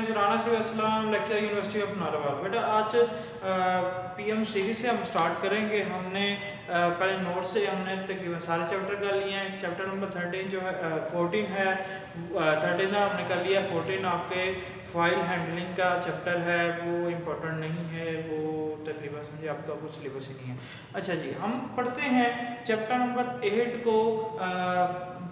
Name is Rana Singh अस्सलाम, lecture university of नारावाल। बेटा आज पीएम सीरीज से हम स्टार्ट करेंगे। हमने पहले नोट से हमने तकरीबन सारे चैप्टर कर लिए हैं। चैप्टर नंबर 13 जो है 14 है, 13 हमने कर लिया। 14 आपके फाइल हैंडलिंग का चैप्टर है, वो इम्पोर्टेंट नहीं है, वो तकरीबन समझिए आपका कुछ सिलेबस ही नहीं है। अच्छा जी, हम पढ़ते हैं चैप्टर नंबर 8 को।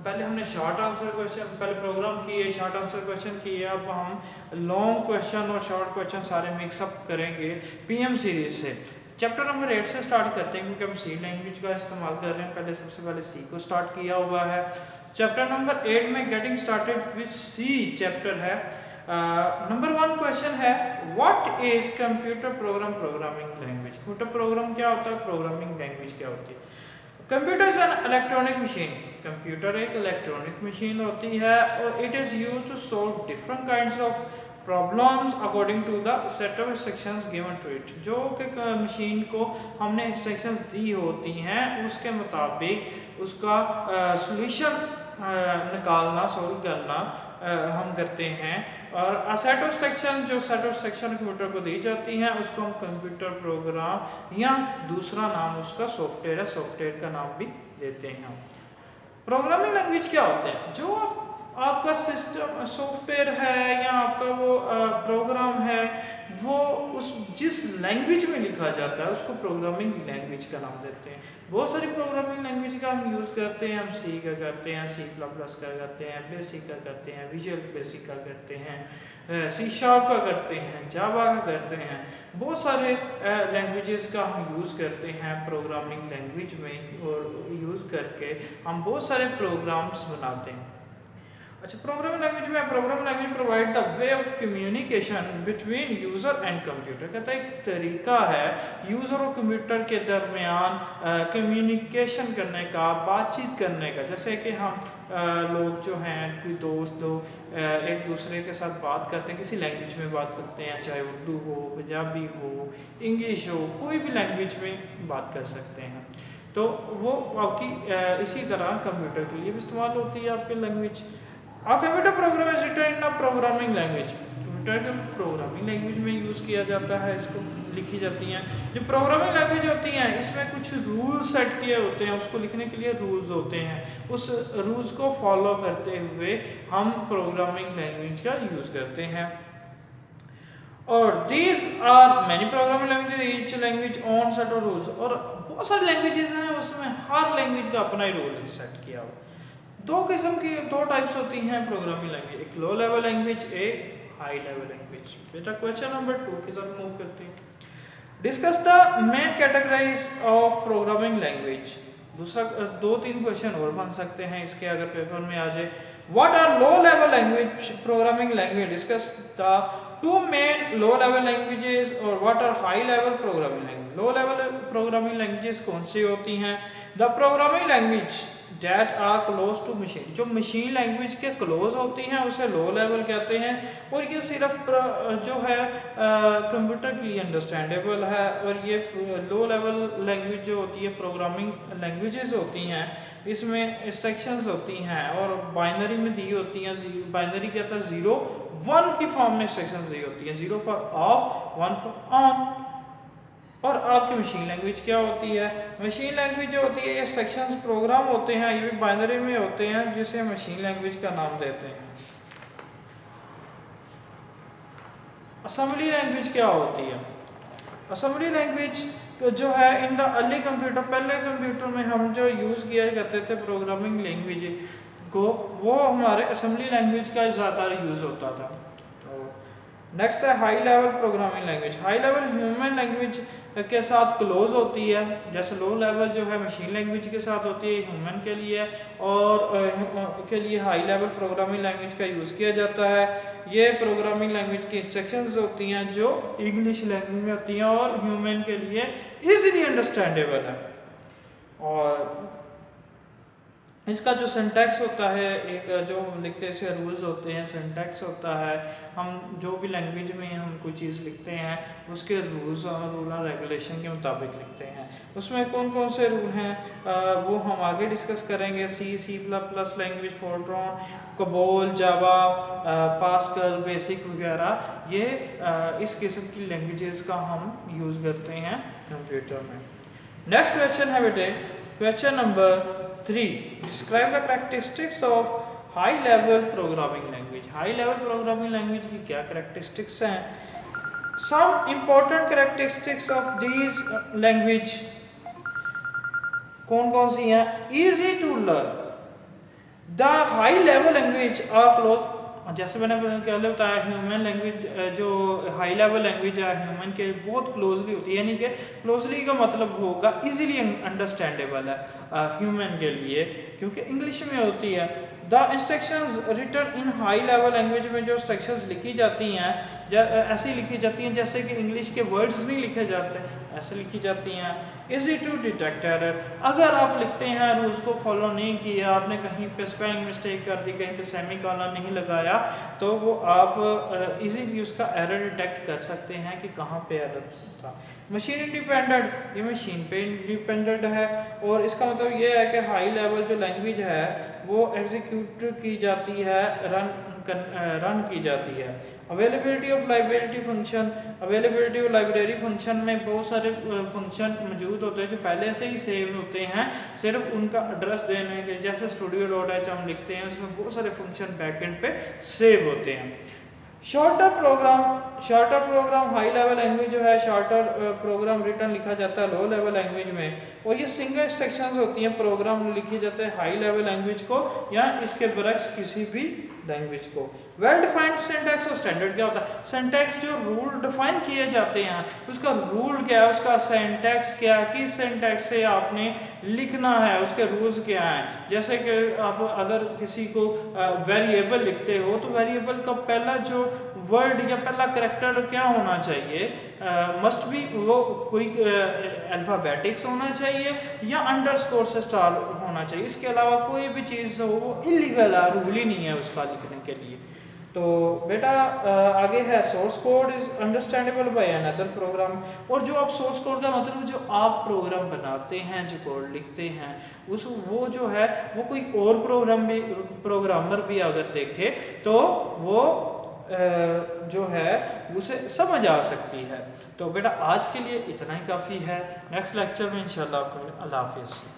पहले हमने शॉर्ट आंसर क्वेश्चन पहले प्रोग्राम किए, शॉर्ट आंसर क्वेश्चन किए। अब हम लॉन्ग क्वेश्चन और शॉर्ट क्वेश्चन सारे मिक्सअप करेंगे पीएम सीरीज से। चैप्टर नंबर 8 से स्टार्ट करते हैं क्योंकि हम सी लैंग्वेज का इस्तेमाल कर रहे हैं। पहले सबसे पहले सी को स्टार्ट किया हुआ है। चैप्टर नंबर 8 में getting started with C chapter है। नंबर 1 क्वेश्चन है, what is computer program programming language. Computer program क्या होता है, प्रोग्रामिंग लैंग्वेज क्या होती है। Computer is an electronic machine. Computer एक इलेक्ट्रॉनिक मशीन होती है और it is used to solve different kinds of problems according to the set of instructions given to it. जो कि मशीन को हमने इंस्ट्रक्शंस दी होती हैं उसके मुताबिक उसका सॉल्यूशन निकालना, सॉल्व करना हम करते हैं। और सेट ऑफ इंस्ट्रक्शन, जो सेट ऑफ इंस्ट्रक्शन कंप्यूटर को दी जाती हैं उसको हम कंप्यूटर प्रोग्राम या दूसरा नाम उसका सॉफ्टवेयर है, सॉफ्टवेयर का नाम भी देते हैं। प्रोग्रामिंग लैंग्वेज क्या होते हैं, जो आपका सिस्टम सॉफ्टवेयर है या आपका वो प्रोग्राम है वो उस जिस लैंग्वेज में लिखा जाता है उसको प्रोग्रामिंग लैंग्वेज का नाम देते हैं। बहुत सारी प्रोग्रामिंग लैंग्वेज का हम यूज़ करते हैं। हम सी का करते हैं, सी प्लस प्लस का करते हैं, बेसिक का करते हैं, विजुअल बेसिक का करते हैं, सी शार्प का करते हैं, जावा का करते हैं। बहुत सारे लैंग्वेजेस का हम यूज़ करते हैं प्रोग्रामिंग लैंग्वेज में और यूज़ करके हम बहुत सारे प्रोग्राम्स बनाते हैं। अच्छा, प्रोग्रामिंग लैंग्वेज में programming language provide the way of communication between user and computer. कहता है एक तरीका है यूज़र और कंप्यूटर के दरमियान कम्युनिकेशन करने का, बातचीत करने का। जैसे कि हम लोग जो हैं, कोई दोस्त लोग एक दूसरे के साथ बात करते हैं, किसी लैंग्वेज में बात करते हैं, चाहे उर्दू हो, पंजाबी हो, इंग्लिश हो, कोई भी लैंग्वेज में बात कर सकते हैं। तो वो आपकी इसी तरह कंप्यूटर के लिए भी इस्तेमाल होती है आपकी language. A computer program is written in a programming language। Computer के प्रोग्रामिंग लैंग्वेज में यूज़ किया जाता है, इसको लिखी जाती हैं। जो प्रोग्रामिंग लैंग्वेज होती हैं इसमें कुछ रूल्स सेट किए होते हैं, उसको लिखने के लिए रूल्स होते हैं। उस रूल्स को फॉलो करते हुए हम प्रोग्रामिंग लैंग्वेज का यूज़ करते हैं। और these are many programming languages, each language own set of rules। और बहुत सारी लैंग्वेजेस हैं, उसमें हर लैंग्वेज का अपना ही रूल सेट किया हुआ। दो किस्म की, दो टाइप्स होती हैं प्रोग्रामिंग लैंग्वेज, एक लो लेवल लैंग्वेज, एक हाई लेवल लैंग्वेज। बेटा क्वेश्चन नंबर 2 के साथ मूव करते हैं। Discuss the main categories of programming language. दूसरा 2-3 क्वेश्चन और बन सकते हैं इसके अगर पेपर में आ जाए। What are low level language programming language, discuss the 2 main low level languages. और what are high level programming language, low level programming languages कौन सी होती हैं। The programming language that are close to machine, जो machine language के close होती हैं उसे लो लेवल कहते हैं। और ये सिर्फ जो है कंप्यूटर के लिए अंडरस्टैंडेबल है। और ये लो लेवल लैंग्वेज जो होती है प्रोग्रामिंग लैंग्वेजेस होती हैं, इसमें इंस्ट्रक्शंस होती हैं और बाइनरी में दी होती हैं। बाइनरी कहता है 0-1 की फॉर्म में इंस्ट्रक्शंस दी होती हैं, 0 फॉर ऑफ, 1 फॉर ऑन। और आपकी मशीन लैंग्वेज क्या होती है, मशीन लैंग्वेज जो होती है ये इंस्ट्रक्शंस प्रोग्राम होते हैं, ये भी बाइनरी में होते हैं, जिसे मशीन लैंग्वेज का नाम देते हैं। असेंबली लैंग्वेज क्या होती है, असेंबली लैंग्वेज जो है इन द अर्ली कंप्यूटर, पहले कंप्यूटर में हम जो यूज़ किया करते थे प्रोग्रामिंग लैंग्वेज को, वो हमारे असेंबली लैंग्वेज का ज़्यादातर यूज़ होता था। तो नेक्स्ट है high level programming language. High level human language के साथ क्लोज होती है, जैसे लो लेवल जो है मशीन लैंग्वेज के साथ होती है, ह्यूमन के लिए और के लिए हाई लेवल प्रोग्रामिंग लैंग्वेज का यूज़ किया जाता है। ये प्रोग्रामिंग लैंग्वेज की इंस्ट्रक्शंस होती हैं जो इंग्लिश लैंग्वेज में होती हैं और ह्यूमन के लिए इजीली अंडरस्टैंडेबल है। और इसका जो सिंटैक्स होता है, एक जो हम लिखते हैं इसे रूल्स होते हैं, सिंटैक्स होता है। हम जो भी लैंग्वेज में हम कोई चीज़ लिखते हैं उसके रूल्स और रूल और रेगुलेशन के मुताबिक लिखते हैं। उसमें कौन कौन से रूल हैं वो हम आगे डिस्कस करेंगे। C plus plus language, Fortran, COBOL, Java, Pascal, BASIC वगैरह, ये इस किस्म की लैंग्वेजेस का हम यूज़ करते हैं कंप्यूटर में। नेक्स्ट क्वेश्चन है बेटे, question number 3, describe the characteristics of high level programming language. High level programming language की क्या कैरेक्टरिस्टिक्स हैं? Some important characteristics of these language कौन कौन सी हैं? Easy to learn, the high level language are close, जैसे मैंने पहले बताया ह्यूमन लैंग्वेज, जो हाई लेवल लैंग्वेज है ह्यूमन के बहुत क्लोजली होती है, यानी कि क्लोजली का मतलब होगा इजीली अंडरस्टैंडेबल है ह्यूमन के लिए, क्योंकि इंग्लिश में होती है। The instructions written in high level language में जो इंस्ट्रक्शंस लिखी जाती हैं ऐसी लिखी जाती हैं जैसे कि इंग्लिश के वर्ड्स नहीं लिखे जाते, ऐसे लिखी जाती हैं। इजी टू डिटेक्ट एरर, अगर आप लिखते हैं रूल्स को फॉलो नहीं किया, आपने कहीं पे स्पेलिंग मिस्टेक कर दी, कहीं पे सेमी कॉलन नहीं लगाया, तो वो आप इजीली उसका एरर डिटेक्ट कर सकते हैं कि कहाँ पे एरर था। मशीन इंडिपेंडेंट, ये मशीन पे इंडिपेंडेंट है, और इसका मतलब ये है कि हाई लेवल जो लैंग्वेज है वो एग्जीक्यूट की जाती है, रन की जाती है। Availability of library function, availability of library function में बहुत सारे फंक्शन मौजूद होते हैं जो पहले से ही सेव होते हैं, सिर्फ उनका एड्रेस देने के, जैसे studio.h हम लिखते हैं उसमें बहुत सारे फंक्शन बैकएंड पे सेव होते हैं। Shorter program high level language जो है, शॉर्टर प्रोग्राम रिटर्न लिखा जाता है लो लेवल लैंग्वेज में, और ये सिंगल इंस्ट्रक्शंस होती हैं, प्रोग्राम लिखे जाते हैं हाई लेवल लैंग्वेज को या इसके बरक्स किसी भी लैंग्वेज को। वेल डिफाइंड सिंटैक्स और स्टैंडर्ड क्या होता है? सिंटैक्स जो रूल डिफाइन किए जाते हैं उसका रूल क्या है, उसका सिंटैक्स क्या है, किस सिंटैक्स से आपने लिखना है, उसके रूल्स क्या हैं। जैसे कि आप अगर किसी को वेरिएबल लिखते हो तो वेरिएबल का पहला जो वर्ड या पहला करैक्टर क्या होना चाहिए, मस्ट बी वो कोई अल्फाबेटिक्स होना चाहिए या अंडरस्कोर से स्टार्ट होना चाहिए, इसके अलावा कोई भी चीज़ हो वो इलीगल है, रूल ही नहीं है उसका लिखने के लिए। तो बेटा आगे है source code is understandable by another program, और जो आप सोर्स कोड का मतलब जो आप प्रोग्राम बनाते हैं, जो कोड लिखते हैं उस वो जो है वो कोई और प्रोग्रामर भी अगर देखे तो वो जो है उसे समझ आ सकती है। तो बेटा आज के लिए इतना ही काफ़ी है, नेक्स्ट लेक्चर में इंशाल्लाह आपको। अल्लाह हाफिज़।